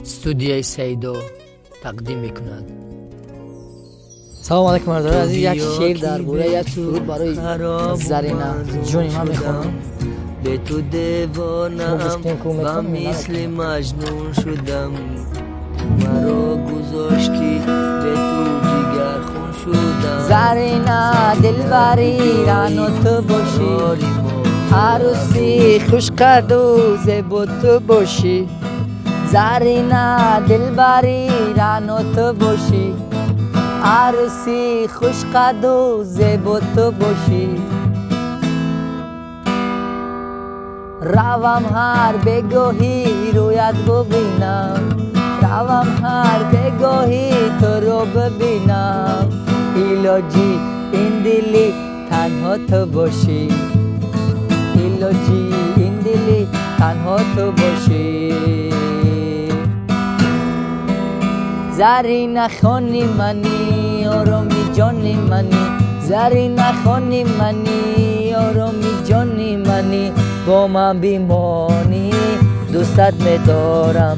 студияи Саидо тақдим мекунад. салом алейкум мардодар азиз, як шеър дар бораи як суруд барои Зарина ҷони ман мехонам. به تو دیوانم و مثل مجنون شدم مرا گذاشتی به تو جگر خون شدم زرینا دلبری رانو تو باشی عروسی خوش قد و زیبا تو باشی زرینا دلبری رانو تو باشی عروسی خوش قد و زیبا تو باشی روم هر بگاهی رویت ببینم روم هر بگاهی تو رو ببینم ایلاجی این دلی تنها تو باشی ایلاجی این دلی تنها تو باشی زرینه خانی منی آرامی جانی منی زرینه خانی منی آرامی جانی منی با من بیمانی دوستت می‌دارم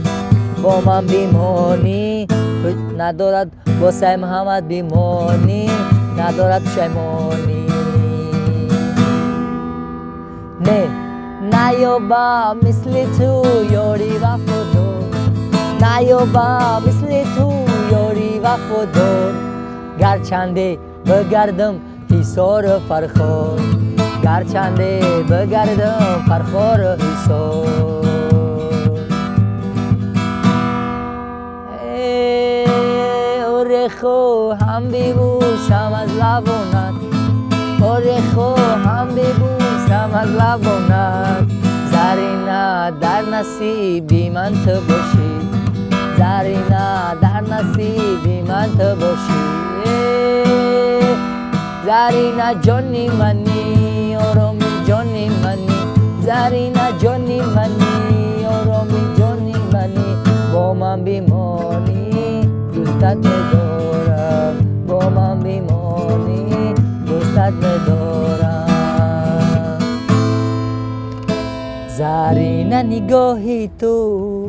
با من بیمانی ندارد واسه محمد بیمانی ندارد پشیمانی نیابم مثل تو یاری وفادار نیابم مثل تو یاری وفادار گرچنده بگردم حصار فرخار گرچنده بگردم فرخار حصار خو هم ببوسم از لبانت خو هم ببوسم از لبانت زرینا در نصیبی من تو باشی زرینا در نصیبی من تو باشی زرینا جانی منی آرامی جانی منی زرینا جانی منی آرامی جانی منی با من بیمانی دوستت می‌دارم با من بیمانی دوستت می‌دارم زرینه نگاهی تو